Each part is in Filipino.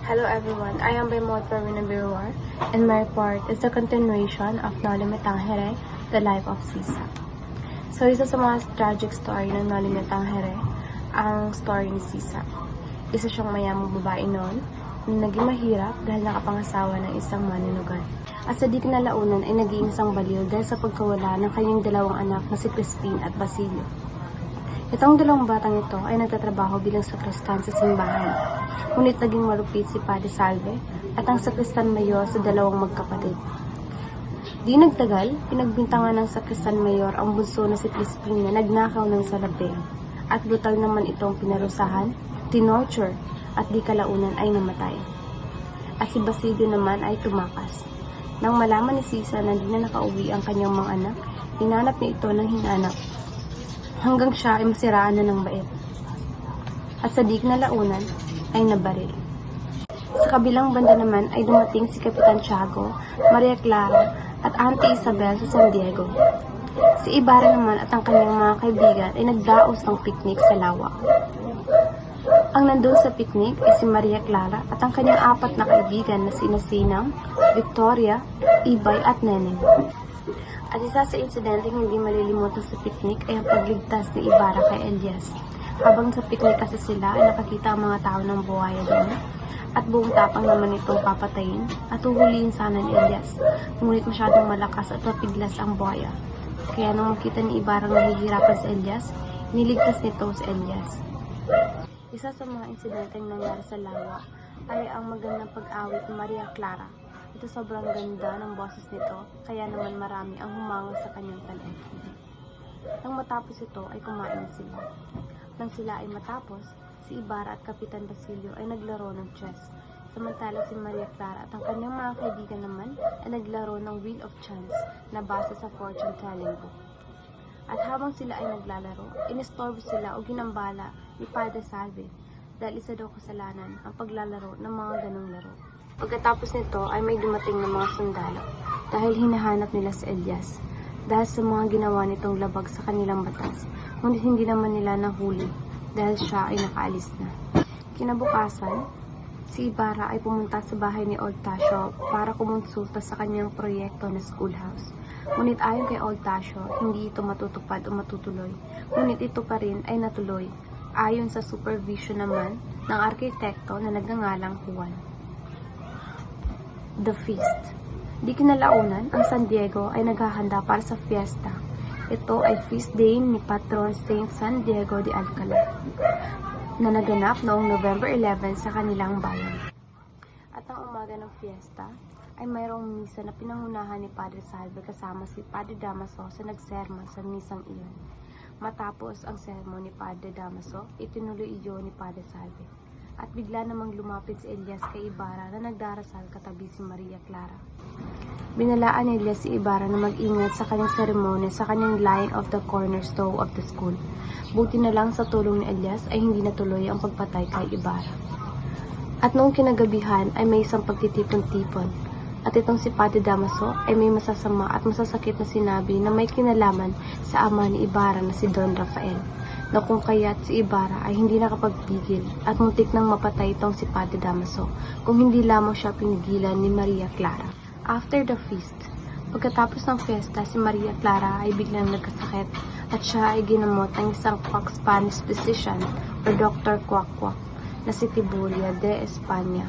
Hello everyone, I am Bimot Pravina Biruar, and my report is the continuation of Noli Me Tangere, The Life of Sisa. So, isa sa mga tragic story ng Noli Me Tangere, ang story ni Sisa. Isa siyang mayamang babae noon, na naging mahirap dahil nakapangasawa ng isang manunugan. At sa di kinalaunan ay naging isang baliw dahil sa pagkawala ng kanyang dalawang anak na si Crispin at Basilio. Itong dalawang batang ito ay nagtatrabaho bilang sakristan sa simbahan. Ngunit naging malupit si Padre Salve at ang sakristan mayor sa dalawang magkapatid. Di nagtagal, pinagbintangan ng sakristan mayor ang bunso na si Crispin na nagnakaw ng salapi. At brutal naman itong pinarusahan, tinorture at di kalaunan ay namatay. At si Basilio naman ay tumakas. Nang malaman ni Sisa na di na nakauwi ang kanyang mga anak, hinanap niya ito ng hinanap. Hanggang siya ay masiraan na ng bait. At sa di kinalaunan ay nabaril. Sa kabilang banda naman ay dumating si Kapitan Tiago, Maria Clara at Auntie Isabel sa San Diego. Si Ibarra naman at ang kanyang mga kaibigan ay nagdaos ng picnic sa lawa. Ang nandun sa picnic ay si Maria Clara at ang kanyang apat na kaibigan na sina Sinang, Victoria, Ibay at Neneng. At isa sa insidenteng hindi malilimutan sa picnic ay ang pagligtas ni Ibarra kay Elias. Habang sa picnic kasi sila ay nakakita ang mga tao ng buhaya doon at buong tapang naman itong papatayin at huhulihin sana ni Elias. Ngunit masyadong malakas at mapiglas ang buhaya. Kaya nung makita ni Ibarra nahihirapan sa Elias, niligtas nito si Elias. Isa sa mga insidenteng nangyari sa lawa ay ang magandang pag-awit ni Maria Clara. Ito sobrang ganda ng boses nito, kaya naman marami ang humanga sa kanyang talento. Nang matapos ito ay kumain sila. Nang sila ay matapos, si Ibarra at Kapitan Basilio ay naglaro ng chess. Samantala si Maria Clara at ang kanyang mga kaibigan naman ay naglaro ng Wheel of Chance na base sa fortune telling book. At habang sila ay naglalaro, inistorbo sila o ginambala ni Padre Salve dahil isa daw kasalanan ang paglalaro ng mga ganong laro. Pagkatapos nito ay may dumating ng mga sundalo dahil hinahanap nila si Elias dahil sa mga ginawa nitong labag sa kanilang batas, ngunit hindi naman nila nahuli dahil siya ay nakaalis na. Kinabukasan, si Ibarra ay pumunta sa bahay ni Old Tasio para kumonsulta sa kanyang proyekto na schoolhouse. Ngunit ayon kay Old Tasio, hindi ito matutupad o matutuloy, ngunit ito pa rin ay natuloy ayon sa supervision naman ng arkitekto na nagngangalang Juan. The Feast. Di kinalaunan, ang San Diego ay naghahanda para sa fiesta. Ito ay feast day ni Patron Saint San Diego de Alcala na naganap noong November 11 sa kanilang bayan. At ang umaga ng fiesta ay mayroong misa na pinangunahan ni Padre Salve kasama si Padre Damaso sa nagserma sa misang iyon. Matapos ang sermon ni Padre Damaso, itinuloy iyon ni Padre Salve. At bigla namang lumapit si Elias kay Ibarra na nagdarasal katabi si Maria Clara. Binalaan ni Elias si Ibarra na mag-ingat sa kanyang seremonya sa kanyang line of the cornerstone of the school. Buti na lang sa tulong ni Elias ay hindi natuloy ang pagpatay kay Ibarra. At noong kinagabihan ay may isang pagtitipon-tipon. At itong si Padre Damaso ay may masasama at masasakit na sinabi na may kinalaman sa ama ni Ibarra na si Don Rafael, na kung kaya't si Ibarra ay hindi nakapagpigil at muntik nang mapatay itong si Padre Damaso kung hindi lamang siya pinigilan ni Maria Clara. After the feast, pagkatapos ng fiesta, si Maria Clara ay biglang nagkasakit at siya ay ginamot ng isang quack Spanish physician o Dr. Quack na si Tiburia de España,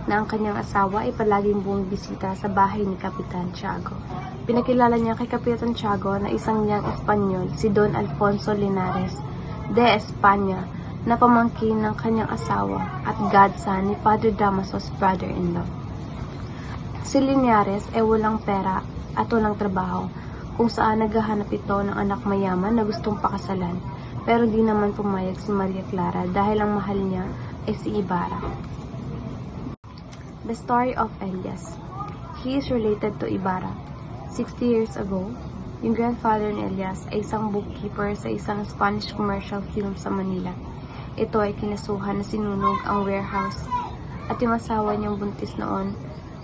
na ang kanyang asawa ay palaging bumibisita sa bahay ni Kapitan Tiago. Pinakilala niya kay Kapitan Tiago na isang niyang Espanyol, si Don Alfonso Linares de España, na pamangkin ng kanyang asawa at godson ni Padre Damaso's brother-in-law. Si Linares ay walang pera at walang trabaho, kung saan naghahanap ito ng anak mayaman na gustong pakasalan, pero di naman pumayag si Maria Clara dahil ang mahal niya ay si Ibarra. The story of Elias. He is related to Ibarra. 60 years ago, yung grandfather ni Elias ay isang bookkeeper sa isang Spanish commercial film sa Manila. Ito ay kinasuhan na sinunog ang warehouse at yung asawa niyang buntis noon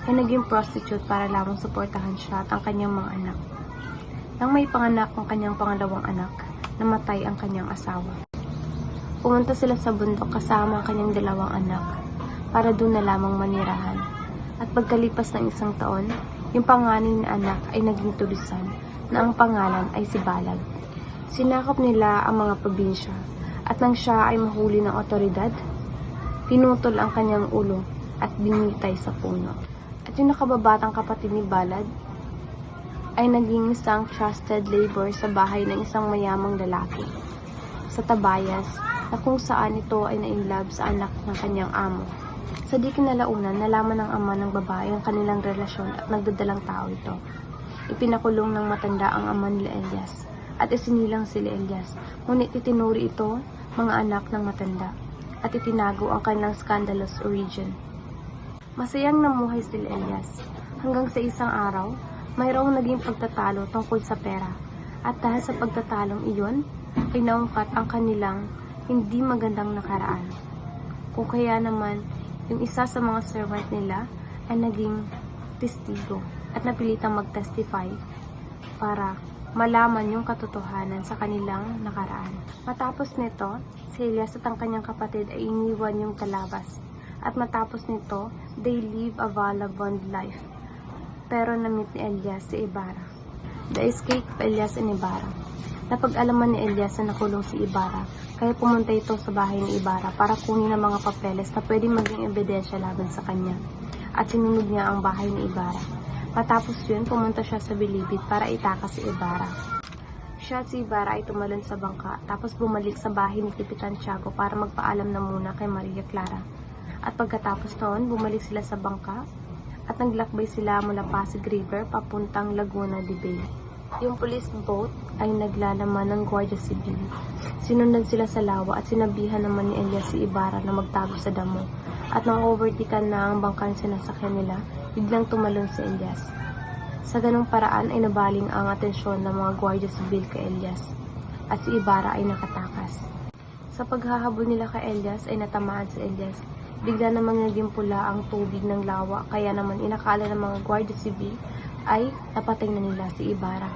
ay naging prostitute para lamang suportahan siya at ang kanyang mga anak. Nang may panganak ang kanyang pangalawang anak, namatay ang kanyang asawa. Pumunta sila sa bundok kasama ang kanyang dalawang anak. para doon na lamang manirahan. At pagkalipas ng isang taon, yung panganay na anak ay naging tulisan na ang pangalan ay si Balad. Sinakop nila ang mga probinsya at nang siya ay mahuli ng otoridad, pinutol ang kanyang ulo at binitay sa puno. At yung nakababatang kapatid ni Balad ay naging isang trusted labor sa bahay ng isang mayamang lalaki sa Tabayas na kung saan ito ay na-inlove sa anak ng kanyang amo. Sa di kinalaunan, nalaman ng ama ng babae ang kanilang relasyon at nagdadalang tao ito. Ipinakulong ng matanda ang ama nila Elias at isinilang sila Elias, ngunit itinuri ito mga anak ng matanda at itinago ang kanilang scandalous origin. Masayang namuhay sila Elias hanggang sa isang araw, mayroong naging pagtatalo tungkol sa pera at dahil sa pagtatalong iyon ay naungkat ang kanilang hindi magandang nakaraan. Kung kaya naman, yung isa sa mga servant nila ay naging testigo at napilitang mag-testify para malaman yung katotohanan sa kanilang nakaraan. Matapos nito, si Elias at ang kanyang kapatid ay iniwan yung talabas. At matapos nito, they live a vagabond life. Pero na-meet ni Elias si Ibarra. The escape of Elias and Ibarra. Napag-alaman ni Elias na nakulong si Ibarra, kaya pumunta ito sa bahay ni Ibarra para kunin ang mga papeles na pwedeng maging ebidensya laban sa kanya. At sinunod niya ang bahay ni Ibarra. Matapos yun, pumunta siya sa Bilibid para itakas si Ibarra. Siya at si Ibarra ay tumalon sa bangka, tapos bumalik sa bahay ni Kapitan Tiago para magpaalam na muna kay Maria Clara. At pagkatapos noon, bumalik sila sa bangka at naglakbay sila mula Pasig River papuntang Laguna de Bay. Yung police boat ay naglalaman ng Guardia Civil. Sinundan sila sa lawa at sinabihan naman ni Elias si Ibarra na magtago sa damo. At nang overtikan na ang bangkang sinasakyan nila, biglang tumalon si Elias. Sa ganung paraan ay nabaling ang atensyon ng mga Guardia Civil kay Elias at si Ibarra ay nakatakas. Sa paghahabol nila kay Elias ay natamaan si Elias. Bigla namang naging pula ang tubig ng lawa, kaya naman inakala ng mga Guardia Civil ay napatay na nila si Ibarra.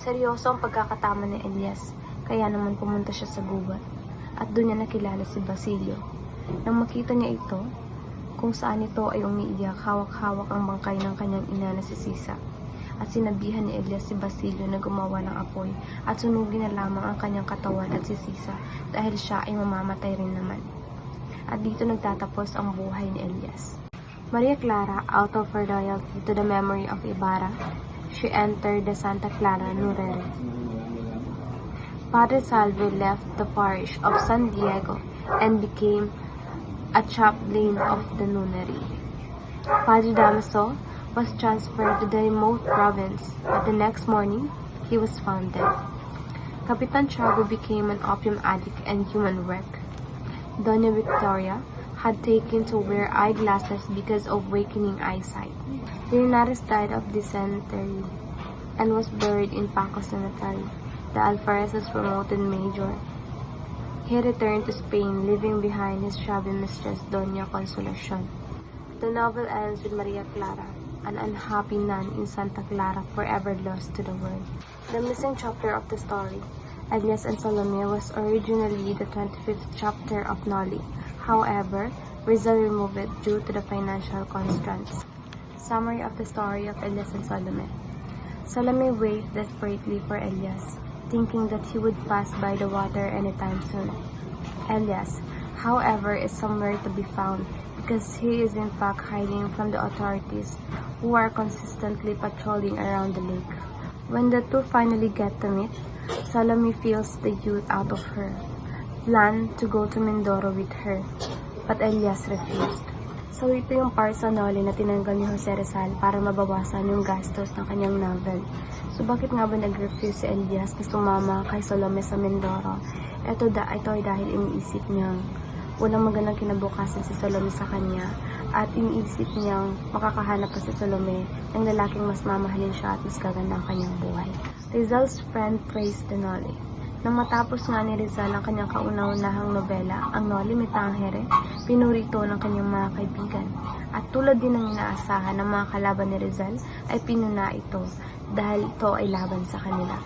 Seryoso ang pagkakatama ni Elias, kaya naman pumunta siya sa gubat at doon niya nakilala si Basilio. Nang makita niya ito, kung saan ito ay umiiyak, hawak-hawak ang bangkay ng kanyang ina na si Sisa. At sinabihan ni Elias si Basilio na gumawa ng apoy at sunugin na lamang ang kanyang katawan at si Sisa dahil siya ay mamamatay rin naman. At dito nagtatapos ang buhay ni Elias. Maria Clara, out of her loyalty to the memory of Ibarra, she entered the Santa Clara Nunnery. Padre Salve left the parish of San Diego and became a chaplain of the nunnery. Padre Damaso was transferred to the remote province, but the next morning, he was found dead. Capitan Tiago became an opium addict and human wreck. Doña Victoria had taken to wear eyeglasses because of weakening eyesight. Linares died of dysentery and was buried in Paco Cemetery. The Alvarezes promoted Major. He returned to Spain, leaving behind his shabby mistress, Doña Consolacion. The novel ends with Maria Clara, an unhappy nun in Santa Clara, forever lost to the world. The missing chapter of the story, Elias and Salome, was originally the 25th chapter of Noli. However, Rizal removed it due to the financial constraints. Summary of the story of Elias and Salome. Salome waited desperately for Elias, thinking that he would pass by the water anytime soon. Elias, however, is somewhere to be found because he is in fact hiding from the authorities who are consistently patrolling around the lake. When the two finally get to meet, Salome feels the youth out of her, planned to go to Mindoro with her, but Elias refused. So ito yung part sa Noli na tinanggal ni Jose Rizal para mabawasan yung gastos ng kanyang novel. So bakit nga ba nag-refuse si Elias na sumama kay Salome sa Mindoro? Ito ay dahil iniisip niyang walang magandang kinabukasan si Salome sa kanya at iniisip niyang makakahanap pa si Salome ng lalaking mas mamahalin siya at mas gaganda ang kanyang buhay. Rizal's friend praised the Noli. Nang matapos nga ni Rizal ang kanyang kauna-unahang nobela, ang Noli Me Tangere, pinuri ito ng kanyang mga kaibigan. At tulad din ng inaasahan ng mga kalaban ni Rizal, ay pinuna ito dahil ito ay laban sa kanila.